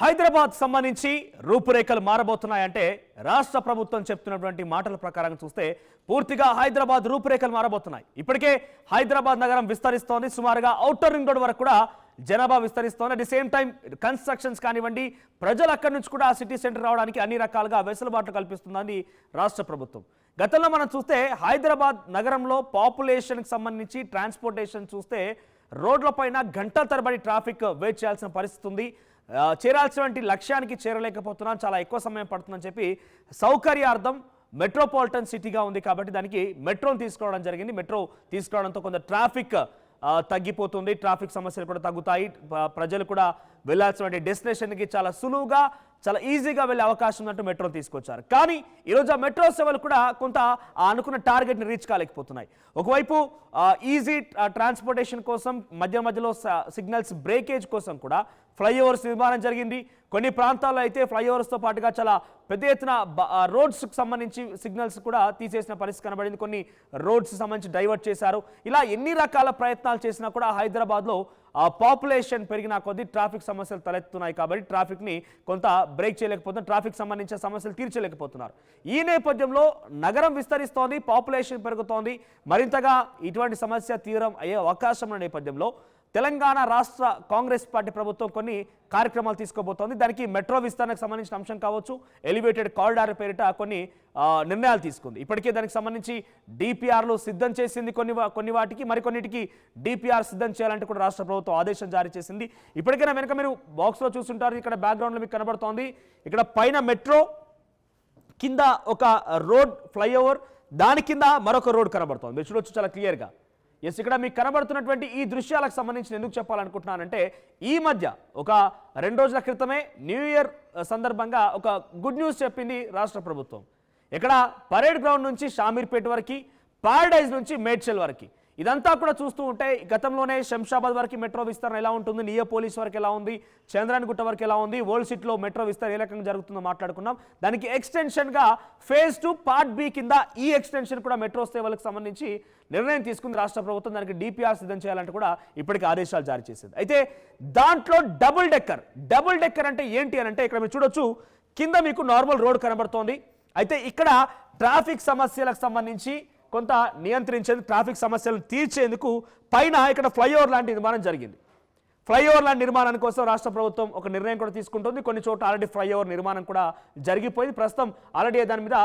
హైదరాబాద్ సంబంధించి రూపురేఖలు మారబోతున్నాయంటే రాష్ట్ర ప్రభుత్వం చెప్తున్నటువంటి మాటల ప్రకారం చూస్తే పూర్తిగా హైదరాబాద్ రూపురేఖలు మారబోతున్నాయి. ఇప్పటికే హైదరాబాద్ నగరం విస్తరిస్తోంది. సుమారుగా ఔటర్ రింగ్ రోడ్ వరకు కూడా జనాభా విస్తరిస్తోంది. At the same time constructions కానివ్వండి, ప్రజలు అక్కడి నుంచి కూడా సిటీ సెంటర్ రావడానికి అన్ని రకాలుగా వెసులుబాట్లు కల్పిస్తుందని రాష్ట్ర ప్రభుత్వం. గతంలో మనం చూస్తే హైదరాబాద్ నగరంలో పాపులేషన్కి సంబంధించి ట్రాన్స్పోర్టేషన్ చూస్తే రోడ్లపైన గంటల తరబడి ట్రాఫిక్ వెయిట్ చేయాల్సిన పరిస్థితి ఉంది. చేరాల్సినటువంటి లక్ష్యానికి చేరలేకపోతున్నాం, చాలా ఎక్కువ సమయం పడుతుందని చెప్పి సౌకర్యార్థం మెట్రోపాలిటన్ సిటీగా ఉంది కాబట్టి దానికి మెట్రోని తీసుకురావడం జరిగింది. మెట్రో తీసుకురావడంతో కొంత ట్రాఫిక్ తగ్గిపోతుంది, ట్రాఫిక్ సమస్యలు కూడా తగ్గుతాయి. ప్రజలు కూడా వెళ్ళాల్సిన డెస్టినేషన్కి చాలా సులువుగా చాలా ఈజీగా వెళ్ళే అవకాశం ఉన్నట్టు మెట్రో తీసుకొచ్చారు. కానీ ఈరోజు ఆ మెట్రో సేవలు కూడా కొంత అనుకున్న టార్గెట్ని రీచ్ కాలేకపోతున్నాయి. ఒకవైపు ఈజీ ట్రాన్స్పోర్టేషన్ కోసం మధ్యలో సిగ్నల్స్ బ్రేకేజ్ కోసం కూడా ఫ్లైఓవర్స్ నిర్మాణం జరిగింది. కొన్ని ప్రాంతాల్లో అయితే ఫ్లైఓవర్స్తో పాటుగా చాలా పెద్ద ఎత్తున రోడ్స్కి సంబంధించి సిగ్నల్స్ కూడా తీసేసిన పరిస్థితి కనబడింది. కొన్ని రోడ్స్ సంబంధించి డైవర్ట్ చేశారు. ఇలా ఎన్ని రకాల ప్రయత్నాలు చేసినా కూడా హైదరాబాద్లో పాపులేషన్ పెరిగిన కొద్దీ ట్రాఫిక్ సమస్యలు తలెత్తుతున్నాయి కాబట్టి ట్రాఫిక్ని కొంత బ్రేక్ చేయలేకపోతున్నారు, ట్రాఫిక్ సంబంధించిన సమస్యలు తీర్చలేకపోతున్నారు. ఈ నేపథ్యంలో నగరం విస్తరిస్తోంది, పాపులేషన్ పెరుగుతోంది, మరింతగా ఇటువంటి సమస్య తీవ్రం అయ్యే అవకాశం ఉన్న నేపథ్యంలో తెలంగాణ రాష్ట్ర కాంగ్రెస్ పార్టీ ప్రభుత్వం కొన్ని కార్యక్రమాలు తీసుకోబోతోంది. దానికి మెట్రో విస్తరణకు సంబంధించిన అంశం కావచ్చు, ఎలివేటెడ్ కారిడార్ పేరిట కొన్ని నిర్ణయాలు తీసుకుంది. ఇప్పటికే దానికి సంబంధించి డిపిఆర్లు సిద్ధం చేసింది. కొన్ని వాటికి మరికొన్నిటికి డిపిఆర్ సిద్ధం చేయాలంటే కూడా రాష్ట్ర ప్రభుత్వం ఆదేశం జారీ చేసింది. ఇప్పటికైనా వెనుక మీరు బాక్స్లో చూస్తుంటారు, ఇక్కడ బ్యాక్గ్రౌండ్లో మీకు కనబడుతోంది. ఇక్కడ పైన మెట్రో, కింద ఒక రోడ్ ఫ్లైఓవర్, దాని కింద మరొక రోడ్ కనబడుతోంది. మీరు చూడొచ్చు చాలా క్లియర్గా. ఎస్, ఇక్కడ మీకు కనబడుతున్నటువంటి ఈ దృశ్యాలకు సంబంధించి ఎందుకు చెప్పాలనుకుంటున్నానంటే ఈ మధ్య ఒక 2 రోజుల క్రితమే న్యూ ఇయర్ సందర్భంగా ఒక గుడ్ న్యూస్ చెప్పింది రాష్ట్ర ప్రభుత్వం. ఇక్కడ పరేడ్ గ్రౌండ్ నుంచి షామీర్పేట వరకు, పారడైజ్ నుంచి మేడ్చల్ వరకు, ఇదంతా కూడా చూస్తూ ఉంటే గతంలోనే శంషాబాద్ వరకు మెట్రో విస్తరణ ఎలా ఉంటుంది, నియోపోలిస్ వరకు ఎలా ఉంది, చంద్రాయణగుట్ట వరకు ఎలా ఉంది, ఓల్డ్ సిటీలో మెట్రో విస్తరణ ఏ రకంగా జరుగుతుందో మాట్లాడుకున్నాం. దానికి ఎక్స్టెన్షన్గా ఫేజ్ 2 పార్ట్ బి కింద ఈ ఎక్స్టెన్షన్ కూడా మెట్రో సేవలకు సంబంధించి నిర్ణయం తీసుకుంది రాష్ట్ర ప్రభుత్వం. దానికి డిపిఆర్ సిద్ధం చేయాలంటే కూడా ఇప్పటికి ఆదేశాలు జారీ చేసింది. అయితే దాంట్లో డబుల్ డెక్కర్ అంటే ఏంటి అని అంటే ఇక్కడ మీరు చూడొచ్చు, కింద మీకు నార్మల్ రోడ్ కనబడుతోంది. అయితే ఇక్కడ ట్రాఫిక్ సమస్యలకు సంబంధించి కొంత నియంత్రించేందుకు, ట్రాఫిక్ సమస్యలను తీర్చేందుకు పైన ఇక్కడ ఫ్లైఓవర్ లాంటి నిర్మాణం జరిగింది. ఫ్లైఓవర్ లాంటి నిర్మాణం కోసం రాష్ట్ర ప్రభుత్వం ఒక నిర్ణయం కూడా తీసుకుంటుంది. కొన్ని చోట్ల ఆల్రెడీ ఫ్లైఓవర్ నిర్మాణం కూడా జరిగిపోయింది. ప్రస్తుతం ఆల్రెడీ దాని మీద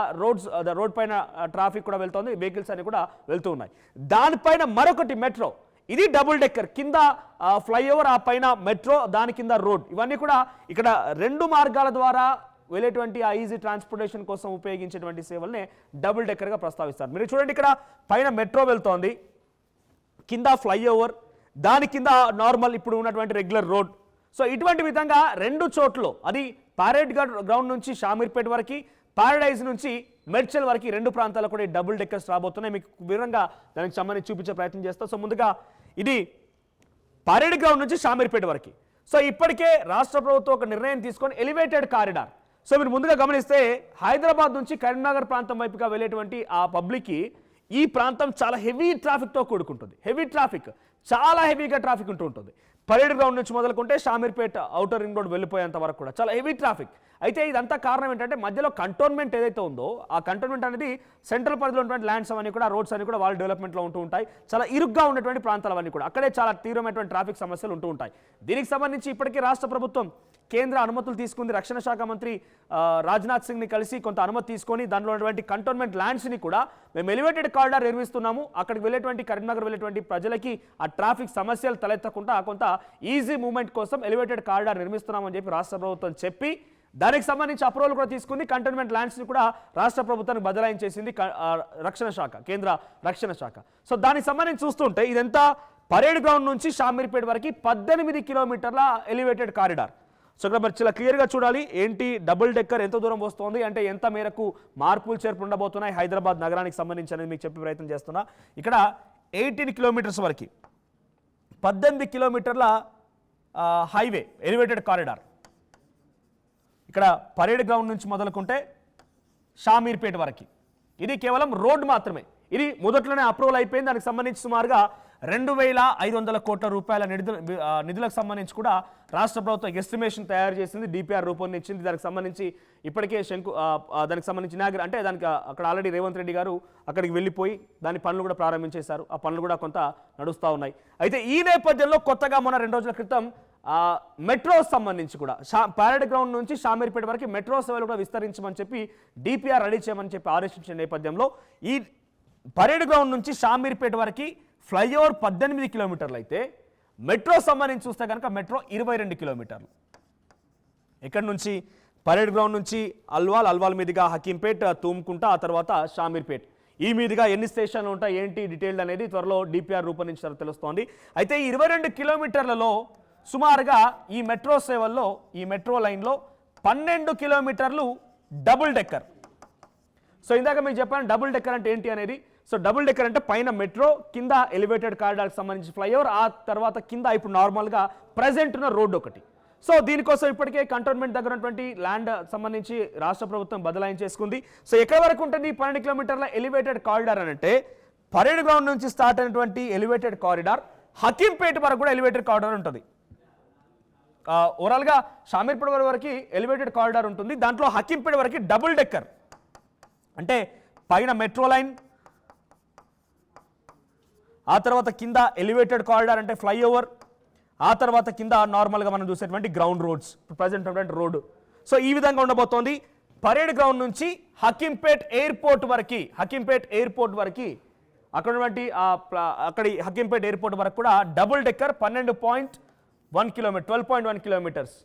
రోడ్ పైన ట్రాఫిక్ కూడా వెళ్తోంది, వెహికల్స్ అన్ని కూడా వెళ్తూ ఉన్నాయి. దానిపైన మరొకటి మెట్రో, ఇది డబుల్ డెక్కర్, కింద ఫ్లైఓవర్, ఆ పైన మెట్రో, దాని కింద రోడ్. ఇవన్నీ కూడా ఇక్కడ 2 మార్గాల ద్వారా వెళ్ళేటువంటి ఆ ఈజీ ట్రాన్స్పోర్టేషన్ కోసం ఉపయోగించేటువంటి సేవల్ని డబుల్ డెక్కర్గా ప్రస్తావిస్తారు. మీరు చూడండి, ఇక్కడ పైన మెట్రో వెళ్తోంది, కింద ఫ్లైఓవర్, దాని కింద నార్మల్ ఇప్పుడు ఉన్నటువంటి రెగ్యులర్ రోడ్. సో ఇటువంటి విధంగా 2 చోట్ల, అది పారేడ్ గ్రౌండ్ నుంచి షామీర్పేట వరకు, పారడైజ్ నుంచి మెడ్చల్ వరకు 2 ప్రాంతాల్లో కూడా డబుల్ డెక్కర్స్ రాబోతున్నాయి. మీకు వివరంగా దానికి సంబంధించి చూపించే ప్రయత్నం చేస్తాం. సో ముందుగా ఇది పారేడ్ గ్రౌండ్ నుంచి షామీర్పేట వరకు. సో ఇప్పటికే రాష్ట్ర ప్రభుత్వం ఒక నిర్ణయం తీసుకొని ఎలివేటెడ్ కారిడార్. సో మీరు ముందుగా గమనిస్తే హైదరాబాద్ నుంచి కరీంనగర్ ప్రాంతం వైపుగా వెళ్ళేటువంటి ఆ పబ్లిక్కి ఈ ప్రాంతం చాలా హెవీ ట్రాఫిక్తో కూడుకుంటుంది. హెవీ ట్రాఫిక్, చాలా హెవీగా ట్రాఫిక్ ఉంటుంది. పరేడ్ గ్రౌండ్ నుంచి మొదలుకుంటే షామీర్పేట ఔటర్ రింగ్ రోడ్ వెళ్ళిపోయేంత వరకు కూడా చాలా హెవీ ట్రాఫిక్. అయితే ఇదంతా కారణం ఏంటంటే మధ్యలో కంటోన్మెంట్ ఏదైతే ఉందో ఆ కంటోన్మెంట్ అనేది సెంట్రల్ పరిధిలో ఉన్నటువంటి ల్యాండ్స్ అవన్నీ కూడా, రోడ్స్ అన్ని కూడా వాళ్ళ డెవలప్మెంట్లో ఉంటూ ఉంటాయి. చాలా ఇరుగ్గా ఉన్నటువంటి ప్రాంతాలు అవన్నీ కూడా, అక్కడే చాలా తీవ్రమైనటువంటి ట్రాఫిక్ సమస్యలు ఉంటూ ఉంటాయి. దీనికి సంబంధించి ఇప్పటికీ రాష్ట్ర ప్రభుత్వం కేంద్ర అనుమతులు తీసుకుంది. రక్షణ శాఖ మంత్రి రాజ్నాథ్ సింగ్ని కలిసి కొంత అనుమతి తీసుకొని దానిలో ఉన్నటువంటి కంటోన్మెంట్ ల్యాండ్స్ని కూడా మేము ఎలివేటెడ్ కారిడార్ నిర్మిస్తున్నాము, అక్కడికి వెళ్ళేటువంటి కరీంనగర్ వెళ్ళేటువంటి ప్రజలకి ఆ ట్రాఫిక్ సమస్యలు తలెత్తకుండా కొంత ఈజీ మూవ్మెంట్ కోసం ఎలివేటెడ్ కారిడార్ నిర్మిస్తున్నామని చెప్పి రాష్ట్ర ప్రభుత్వం చెప్పి దానికి సంబంధించి అప్రూవల్ కూడా తీసుకుంది. కంటోన్మెంట్ ల్యాండ్స్ని కూడా రాష్ట్ర ప్రభుత్వానికి బదలాయించేసింది రక్షణ శాఖ, కేంద్ర రక్షణ శాఖ. సో దానికి సంబంధించి చూస్తుంటే ఇదంతా పరేడ్ గ్రౌండ్ నుంచి షామీర్పేట వరకు 18 కిలోమీటర్ల ఎలివేటెడ్ కారిడార్. సో ఇక్కడ మరి చాలా క్లియర్గా చూడాలి ఏంటి డబుల్ డెక్కర్ ఎంత దూరం వస్తుంది అంటే ఎంత మేరకు మార్పులు చేర్పులు ఉండబోతున్నాయి హైదరాబాద్ నగరానికి సంబంధించి అనేది మీకు చెప్పే ప్రయత్నం చేస్తున్నా. ఇక్కడ 18 కిలోమీటర్స్ వరకు 18 కిలోమీటర్ల హైవే ఎలివేటెడ్ కారిడార్. ఇక్కడ పరేడ్ గ్రౌండ్ నుంచి మొదలుకుంటే షామీర్పేట వరకు ఇది కేవలం రోడ్ మాత్రమే. ఇది మొదట్లోనే అప్రూవల్ అయిపోయింది. దానికి సంబంధించి సుమారుగా 2,500 కోట్ల రూపాయల నిధులకు సంబంధించి కూడా రాష్ట్ర ప్రభుత్వం ఎస్టిమేషన్ తయారు చేసింది, డిపిఆర్ రూపొందించింది. దానికి సంబంధించి ఇప్పటికే దానికి సంబంధించి అంటే దానికి అక్కడ ఆల్రెడీ రేవంత్ రెడ్డి గారు అక్కడికి వెళ్ళిపోయి దాని పనులు కూడా ప్రారంభించేశారు. ఆ పనులు కూడా కొంత నడుస్తూ ఉన్నాయి. అయితే ఈ నేపథ్యంలో కొత్తగా మొన్న 2 రోజుల క్రితం మెట్రో సంబంధించి కూడా ప్యారెడ్ గ్రౌండ్ నుంచి షామీర్పేట వరకు మెట్రో సేవలు కూడా విస్తరించమని చెప్పి డిపిఆర్ రెడీ చేయమని చెప్పి ఆదేశించిన నేపథ్యంలో ఈ పరేడ్ గ్రౌండ్ నుంచి షామీర్పేట వరకు ఫ్లైఓవర్ 18 కిలోమీటర్లు అయితే మెట్రో సంబంధించి చూస్తే కనుక మెట్రో 22 కిలోమీటర్లు. ఇక్కడ నుంచి పరేడ్ గ్రౌండ్ నుంచి అల్వాల్ మీదుగా హకీంపేట్, తూమ్కుంట, ఆ తర్వాత షామీర్పేట్, ఈ మీదుగా ఎన్ని స్టేషన్లు ఉంటాయి ఏంటి డీటెయిల్డ్ అనేది త్వరలో డిపిఆర్ రూపొందించారో తెలుస్తోంది. అయితే ఈ 22 కిలోమీటర్లలో సుమారుగా ఈ మెట్రో సేవల్లో ఈ మెట్రో లైన్లో 12 కిలోమీటర్లు డబుల్ డెక్కర్. సో ఇందాక మీకు చెప్పాను డబుల్ డెక్కర్ అంటే ఏంటి అనేది. సో డబుల్ డెక్కర్ అంటే పైన మెట్రో, కింద ఎలివేటెడ్ కారిడార్కి సంబంధించి ఫ్లైఓవర్, ఆ తర్వాత కింద ఇప్పుడు నార్మల్గా ప్రజెంట్ ఉన్న రోడ్డు ఒకటి. సో దీనికోసం ఇప్పటికే కంటోన్మెంట్ దగ్గర ఉన్నటువంటి ల్యాండ్ సంబంధించి రాష్ట్ర ప్రభుత్వం బదలాయించేసుకుంది. సో ఎక్కడి వరకు ఉంటుంది 12 కిలోమీటర్ల ఎలివేటెడ్ కారిడార్ అని అంటే పరేడ్ గ్రౌండ్ నుంచి స్టార్ట్ అయినటువంటి ఎలివేటెడ్ కారిడార్ హకీంపేట వరకు కూడా ఎలివేటెడ్ కారిడార్ ఉంటుంది. ఓవరాల్గా షామీర్పేట వరకు ఎలివేటెడ్ కారిడార్ ఉంటుంది. దాంట్లో హకీంపేట వరకు డబుల్ డెక్కర్ అంటే పైన మెట్రో లైన్, ఆ తర్వాత కింద ఎలివేటెడ్ కారిడార్ అంటే ఫ్లైఓవర్, ఆ తర్వాత కింద నార్మల్గా మనం చూసేటువంటి గ్రౌండ్ రోడ్స్, ప్రజెంట్ ఉన్నటువంటి రోడ్డు. సో ఈ విధంగా ఉండబోతోంది. పరేడ్ గ్రౌండ్ నుంచి హకీంపేట్ ఎయిర్పోర్ట్ వరకు అక్కడ ఉన్నటువంటి అక్కడి హకీంపేట్ ఎయిర్పోర్ట్ వరకు కూడా డబుల్ డెక్కర్ 12.1 కిలోమీటర్స్.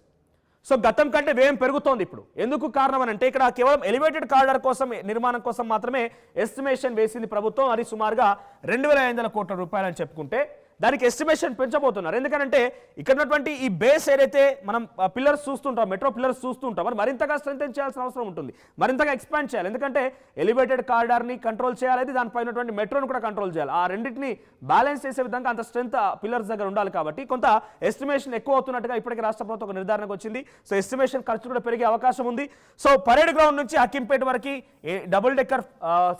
సో గతం కంటే వ్యయం పెరుగుతోంది ఇప్పుడు. ఎందుకు కారణం అని అంటే ఇక్కడ కేవలం ఎలివేటెడ్ కారిడార్ కోసం నిర్మాణం కోసం మాత్రమే ఎస్టిమేషన్ వేసింది ప్రభుత్వం. అది సుమారుగా 2,500 కోట్ల రూపాయలు అని చెప్పుకుంటే దానికి ఎస్టిమేషన్ పెంచబోతున్నారు. ఎందుకంటే ఇక్కడ ఉన్నటువంటి ఈ బేస్ ఏదైతే మనం పిల్లర్స్ చూస్తుంటాం, మెట్రో పిల్లర్స్ చూస్తుంటాం, మరి మరింతగా స్ట్రెంథెన్ చేయాల్సిన అవసరం ఉంటుంది, మరింతగా ఎక్స్పాండ్ చేయాలి. ఎందుకంటే ఎలివేటెడ్ కారిడార్ని కంట్రోల్ చేయాలి, దానిపై ఉన్నటువంటి మెట్రోని కూడా కంట్రోల్ చేయాలి. ఆ రెండింటిని బ్యాలెన్స్ చేసే విధంగా అంత స్ట్రెంత్ పిల్లర్స్ దగ్గర ఉండాలి. కాబట్టి కొంత ఎస్టిమేషన్ ఎక్కువ అవుతున్నట్టుగా ఇప్పటికే రాష్ట్ర ప్రభుత్వం ఒక నిర్ధారణకు వచ్చింది. సో ఎస్టిమేషన్ ఖర్చు కూడా పెరిగే అవకాశం ఉంది. సో పరేడ్ గ్రౌండ్ నుంచి హకీంపేట వరకు డబుల్ డెక్కర్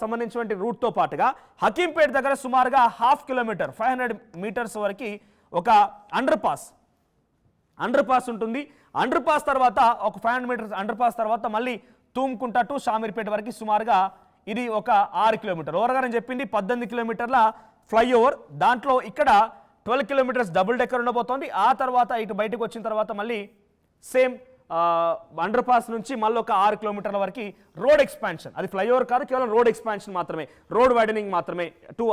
సంబంధించినటువంటి రూట్తో పాటుగా హకీంపేట దగ్గర సుమారుగా 1/2 కిలోమీటర్ 500 మీటర్స్ వరకు ఒక అండర్ పాస్ ఉంటుంది. అండర్ పాస్ తర్వాత ఒక 500 మీటర్స్ అండర్ పాస్ తర్వాత మళ్ళీ తూమ్కుంట టు షామీర్పేట వరకు సుమారుగా ఇది ఒక 6 కిలోమీటర్. ఓవర్గా నేను చెప్పింది 18 కిలోమీటర్ల ఫ్లైఓవర్, దాంట్లో ఇక్కడ 12 కిలోమీటర్స్ డబుల్ డెక్కర్ ఉండబోతోంది. ఆ తర్వాత ఇటు బయటకు వచ్చిన తర్వాత మళ్ళీ సేమ్ అండర్ పాస్ నుంచి మళ్ళీ ఒక 6 కిలోమీటర్ల వరకు రోడ్ ఎక్స్పాన్షన్. అది ఫ్లైఓవర్ కాదు, కేవలం రోడ్ ఎక్స్పాన్షన్ మాత్రమే, రోడ్ వైడనింగ్ మాత్రమే.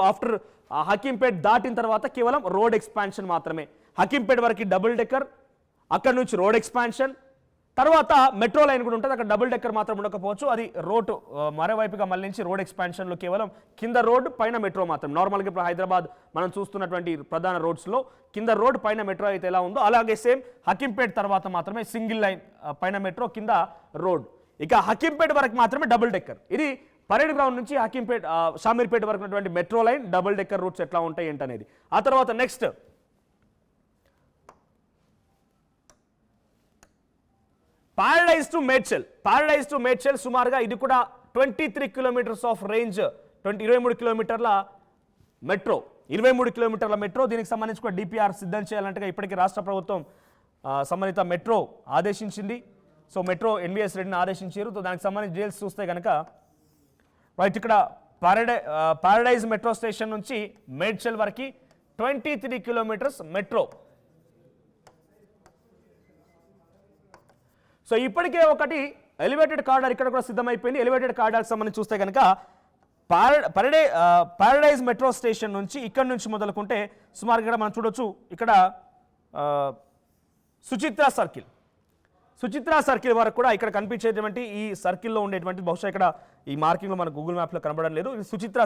ఆఫ్టర్ హకీంపేట్ దాటిన తర్వాత కేవలం రోడ్ ఎక్స్పాన్షన్ మాత్రమే. హకీంపేట వరకు డబుల్ డెక్కర్, అక్కడ నుంచి రోడ్ ఎక్స్పాన్షన్, తర్వాత మెట్రో లైన్ కూడా ఉంటుంది. అక్కడ డబుల్ డెక్కర్ మాత్రం ఉండకపోవచ్చు, అది రోడ్ మరోవైపుగా మళ్ళీ రోడ్ ఎక్స్పాన్షన్లో కేవలం కింద రోడ్ పైన మెట్రో మాత్రం. నార్మల్గా ఇప్పుడు హైదరాబాద్ మనం చూస్తున్నటువంటి ప్రధాన రోడ్స్లో కింద రోడ్ పైన మెట్రో అయితే ఎలా ఉందో అలాగే సేమ్ హకీంపేట తర్వాత మాత్రమే సింగిల్ లైన్, పైన మెట్రో కింద రోడ్. ఇక హకీంపేట వరకు మాత్రమే డబుల్ డెక్కర్. ఇది పరేడ్ గ్రౌండ్ నుంచి షామీర్పేట వరకు ఉన్నటువంటి metro line double decker roots ఎట్లా ఉంటాయి ఏంటనేది. ఆ తర్వాత నెక్స్ట్ పారడైజ్ టు మేడ్చల్ సుమారుగా ఇది కూడా 23 కిలోమీటర్స్ ఆఫ్ రేంజ్, 23 కిలోమీటర్ల మెట్రో, 23 కిలోమీటర్ల మెట్రో. దీనికి సంబంధించి కూడా డిపిఆర్ సిద్ధం చేయాలంటే ఇప్పటికీ రాష్ట్ర ప్రభుత్వం సంబంధిత మెట్రో ఆదేశించింది. సో మెట్రో ఎన్విఎస్ రెడ్డిని ఆదేశించారు. సో దానికి సంబంధించి డీటెయిల్స్ చూస్తే కనుక రైట్ ఇక్కడ పారడైజ్ మెట్రో స్టేషన్ నుంచి మేడ్చల్ వరకు 23 కిలోమీటర్స్ మెట్రో. సో ఇప్పటికే ఒకటి ఎలివేటెడ్ కారిడార్ ఇక్కడ కూడా సిద్ధమైపోయింది. ఎలివేటెడ్ కారిడార్కి సంబంధించి చూస్తే కనుక పారడైజ్ మెట్రో స్టేషన్ నుంచి ఇక్కడ నుంచి మొదలుకుంటే సుమారుగా ఇక్కడ మనం చూడొచ్చు, ఇక్కడ సుచిత్ర సర్కిల్ వరకు కూడా ఇక్కడ కనిపించేటువంటి ఈ సర్కిల్లో ఉండేటువంటి, బహుశా ఇక్కడ ఈ మార్కింగ్లో మన గూగుల్ మ్యాప్లో కనబడడం లేదు, ఇది సుచిత్ర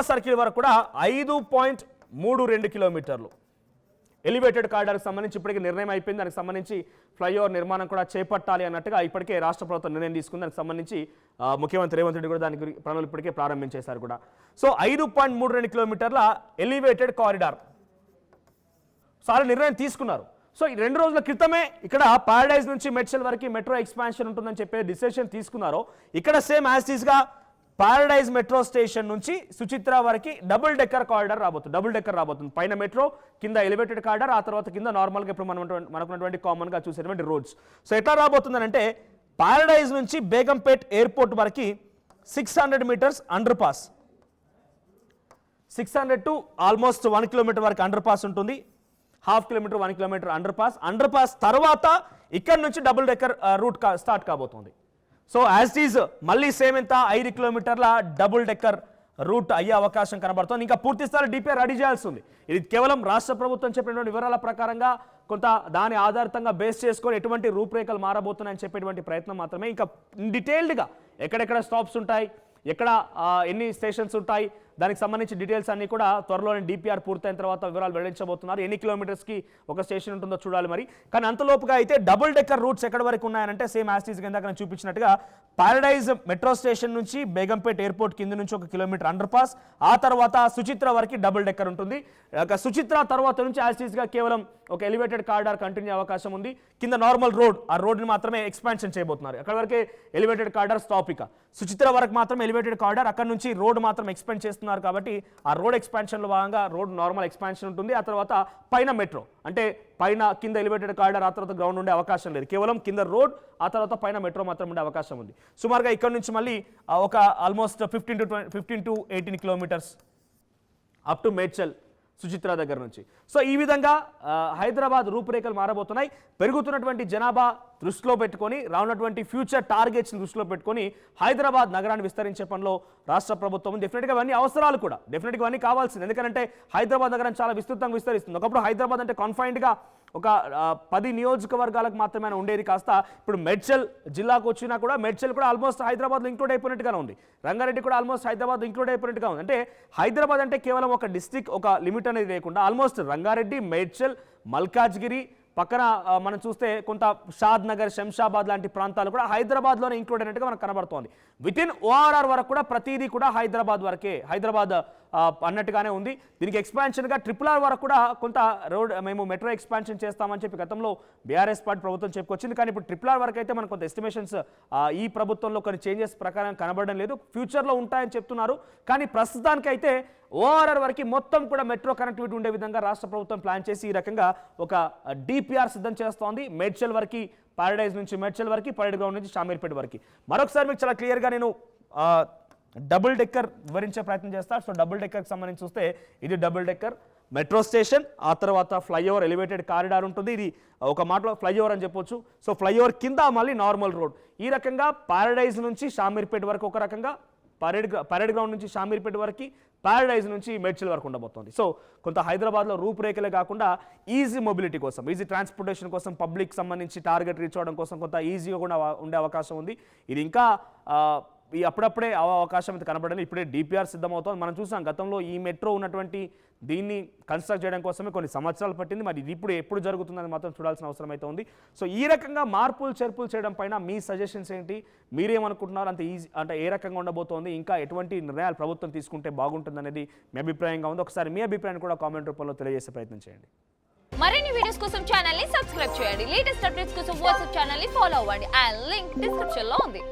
సర్కిల్ వరకు కూడా 5.32 కిలోమీటర్లు ఎలివేటెడ్ కారిడార్కి సంబంధించి ఇప్పటికే నిర్ణయం అయిపోయింది. దానికి సంబంధించి ఫ్లైఓవర్ నిర్మాణం కూడా చేపట్టాలి అన్నట్టుగా ఇప్పటికే రాష్ట్ర ప్రభుత్వం నిర్ణయం తీసుకుంది. దానికి సంబంధించి ముఖ్యమంత్రి రేవంత్ రెడ్డి కూడా దానికి పనులు ఇప్పటికే ప్రారంభించేశారు కూడా. సో 5.32 కిలోమీటర్ల ఎలివేటెడ్ కారిడార్ చాలా నిర్ణయం తీసుకున్నారు. సో ఈ 2 రోజుల క్రితమే ఇక్కడ పారడైజ్ నుంచి మేడ్చల్ వరకు మెట్రో ఎక్స్పాన్షన్ ఉంటుందని చెప్పే డిసిషన్ తీసుకున్నారు. ఇక్కడ సేమ్ యాజ్ టీజ్గా పారడైజ్ మెట్రో స్టేషన్ నుంచి సుచిత్ర వరకు డబుల్ డెక్కర్ కారిడార్ రాబోతుంది. పైన మెట్రో, కింద ఎలివేటెడ్ కారిడార్, ఆ తర్వాత కింద నార్మల్గా ఇప్పుడు మనకున్నటువంటి కామన్గా చూసేటువంటి రోడ్స్. సో ఎట్లా రాబోతుందంటే పారడైజ్ నుంచి బేగంపేట్ ఎయిర్పోర్ట్ వరకు 600 metres underpass, 600 to almost 1 kilometre వరకు అండర్ పాస్ ఉంటుంది. 1/2 కిలోమీటర్ 1 కిలోమీటర్ అండర్ పాస్ తర్వాత ఇక్కడ నుంచి డబుల్ డెక్కర్ రూట్ స్టార్ట్ కాబోతుంది. సో యాజ్ ఈజ్ మళ్ళీ సేమ్ ఎంత 5 కిలోమీటర్ల డబుల్ డెక్కర్ రూట్ అయ్యే అవకాశం కనబడుతుంది. ఇంకా పూర్తి స్థాయి డిపిఆర్ రెడీ చేయాల్సి ఉంది. ఇది కేవలం రాష్ట్ర ప్రభుత్వం చెప్పినటువంటి వివరాల ప్రకారంగా కొంత దాని ఆధారితంగా బేస్ చేసుకొని ఎటువంటి రూపురేఖలు మారబోతున్నాయని చెప్పేటువంటి ప్రయత్నం మాత్రమే. ఇంకా డీటెయిల్డ్గా ఎక్కడెక్కడ స్టాప్స్ ఉంటాయి, ఎక్కడ ఎన్ని స్టేషన్స్ ఉంటాయి, దానికి సంబంధించి డీటెయిల్స్ అన్ని కూడా త్వరలోనే డిపిఆర్ పూర్తయిన తర్వాత వివరాలు వెల్లడించబోతున్నారు. ఎన్ని కిలోమీటర్స్కి ఒక స్టేషన్ ఉంటుందో చూడాలి మరి. కానీ అంతలోపుగా అయితే డబుల్ డెక్కర్ రూట్స్ ఎక్కడి వరకు ఉన్నాయంటే సేమ్ యాస్టీస్ కింద నేను చూపించినట్టుగా పారడైజ్ మెట్రో స్టేషన్ నుంచి బేగంపేట్ ఎయిర్పోర్ట్ కింద నుంచి 1 కిలోమీటర్ అండర్ పాస్, ఆ తర్వాత సుచిత్ర వరకు డబుల్ డెక్కర్ ఉంటుంది. సుచిత్ర తర్వాత నుంచి యాస్టీస్గా కేవలం ఒక ఎలివేటెడ్ కారిడార్ కంటిన్యూ అవకాశం ఉంది. కింద నార్మల్ రోడ్, ఆ రోడ్ని మాత్రమే ఎక్స్పాన్షన్ చేయబోతున్నారు. అక్కడ వరకే ఎలివేటెడ్ కారిడార్ స్టాప్. ఇక సుచిత్ర వరకు మాత్రం ఎలివేటెడ్ కారిడార్, అక్కడ నుంచి రోడ్ మాత్రం ఎక్స్పాండ్ చేస్తున్నారు కాబట్టి ఆ రోడ్ ఎక్స్పాన్షన్లో భాగంగా రోడ్ నార్మల్ ఎక్స్పాన్షన్ ఉంటుంది. ఆ తర్వాత పైన మెట్రో, అంటే పైన కింద ఎలివేటెడ్ కారిడార్, ఆ తర్వాత గ్రౌండ్ ఉండే అవకాశం లేదు. కేవలం కింద రోడ్, ఆ తర్వాత పైన మెట్రో మాత్రం ఉండే అవకాశం ఉంది. సుమారుగా ఇక్కడ నుంచి మళ్ళీ ఒక almost 15 to 18 kilometres up to Medchal Suchitra దగ్గర నుంచి. సో ఈ విధంగా హైదరాబాద్ రూపురేఖలు మారబోతున్నాయి. పెరుగుతున్నటువంటి జనాభా దృష్టిలో పెట్టుకొని, రానున్నటువంటి ఫ్యూచర్ టార్గెట్స్ని దృష్టిలో పెట్టుకొని హైదరాబాద్ నగరాన్ని విస్తరించే పనిలో రాష్ట్ర ప్రభుత్వం డెఫినెట్గా ఇవన్నీ అవసరాలు కూడా, డెఫినెట్గా ఇవన్నీ కావాల్సింది. ఎందుకంటే హైదరాబాద్ నగరం చాలా విస్తృతంగా విస్తరిస్తుంది. ఒకప్పుడు హైదరాబాద్ అంటే కాన్ఫైన్డ్గా ఒక 10 నియోజకవర్గాలకు మాత్రమే ఉండేది, కాస్త ఇప్పుడు మేడ్చల్ జిల్లాకు వచ్చినా కూడా మేడ్చల్ కూడా ఆల్మోస్ట్ హైదరాబాద్లో ఇంక్లూడ్ అయిపోయినట్టుగానే ఉంది. రంగారెడ్డి కూడా ఆల్మోస్ట్ హైదరాబాద్ ఇంక్లూడ్ అయిపోయినట్టుగా ఉంది. అంటే హైదరాబాద్ అంటే కేవలం ఒక డిస్ట్రిక్ట్, ఒక లిమిట్ అనేది లేకుండా ఆల్మోస్ట్ రంగారెడ్డి, మేడ్చల్, మల్కాజ్గిరి, పక్కన మనం చూస్తే కొంత షాద్ నగర్, శంషాబాద్ లాంటి ప్రాంతాలు కూడా హైదరాబాద్లోనే ఇంక్లూడ్ అయినట్టుగా మనకు కనబడుతోంది. వితిన్ ఓఆర్ఆర్ వరకు కూడా ప్రతిదీ కూడా హైదరాబాద్ వరకే, హైదరాబాద్ అన్నట్టుగానే ఉంది. దీనికి ఎక్స్పాన్షన్గా RRR వరకు కూడా కొంత రోడ్ మేము మెట్రో ఎక్స్పాన్షన్ చేస్తామని చెప్పి గతంలో బీఆర్ఎస్ పార్టీ ప్రభుత్వం చెప్పుకొచ్చింది. కానీ ఇప్పుడు RRR వరకు అయితే మనకు కొంత ఎస్టిమేషన్స్ ఈ ప్రభుత్వంలో కొన్ని చేంజెస్ ప్రకారం కనబడడం లేదు. ఫ్యూచర్లో ఉంటాయని చెప్తున్నారు. కానీ ప్రస్తుతానికైతే ఓఆర్ఆర్ వరకు మొత్తం కూడా మెట్రో కనెక్టివిటీ ఉండే విధంగా రాష్ట్ర ప్రభుత్వం ప్లాన్ చేసి ఈ రకంగా ఒక డిపిఆర్ సిద్ధం చేస్తోంది. మేడ్చల్ వరకు, పారడైజ్ నుంచి మేడ్చల్ వరకు, పరేడ్ గ్రౌండ్ నుంచి షామీర్పేట వరకు. మరొకసారి మీకు చాలా క్లియర్గా నేను డబుల్ డెక్కర్ వివరించే ప్రయత్నం చేస్తాను. సో డబుల్ డెక్కర్కి సంబంధించి చూస్తే ఇది డబుల్ డెక్కర్ మెట్రో స్టేషన్, ఆ తర్వాత ఫ్లైఓవర్ ఎలివేటెడ్ కారిడార్ ఉంటుంది. ఇది ఒక మాటలో ఫ్లైఓవర్ అని చెప్పొచ్చు. సో ఫ్లైఓవర్ కింద మళ్ళీ నార్మల్ రోడ్. ఈ రకంగా పారడైజ్ నుంచి షామీర్పేట వరకు ఒక రకంగా, పరేడ్ గ్రౌండ్ నుంచి షామీర్పేట వరకు, పారడైజ్ నుంచి మేడ్చల్ వరకు ఉండబోతోంది. సో కొంత హైదరాబాద్లో రూపురేఖలే కాకుండా ఈజీ మొబిలిటీ కోసం, ఈజీ ట్రాన్స్పోర్టేషన్ కోసం, పబ్లిక్ సంబంధించి టార్గెట్ రీచ్ అవ్వడం కోసం కొంత ఈజీగా కూడా ఉండే అవకాశం ఉంది. ఇది ఇంకా ఈ అప్పుడప్పుడే అవకాశం అయితే కనబడింది. ఇప్పుడే డిపిఆర్ సిద్ధమవుతుంది. మనం చూసాం గతంలో ఈ మెట్రో ఉన్నటువంటి దీన్ని కన్స్ట్రక్ట్ చేయడం కోసమే కొన్ని సంవత్సరాలు పట్టింది. మరి ఇది ఇప్పుడు ఎప్పుడు జరుగుతుందని మాత్రం చూడాల్సిన అవసరం అయితే ఉంది. సో ఈ రకంగా మార్పులు చేర్పులు చేయడం పైన మీ సజెషన్స్ ఏంటి, మీరేమనుకుంటున్నారు? అంత ఈజీ అంటే ఏ రకంగా ఉండబోతోంది, ఇంకా ఎటువంటి నిర్ణయాలు ప్రభుత్వం తీసుకుంటే బాగుంటుంది అనేది మీ అభిప్రాయంగా ఉంది. ఒకసారి మీ అభిప్రాయాన్ని కూడా కామెంట్ రూపంలో తెలియజేసే ప్రయత్నం చేయండి. మరిన్ని వీడియోస్ కోసం ఛానల్ ని సబ్స్క్రైబ్ చేయండి. లేటెస్ట్ అప్డేట్స్ కోసం వాట్సాప్ ఛానల్ ని ఫాలో అవ్వండి. ఆ లింక్ డిస్క్రిప్షన్ లో ఉంది.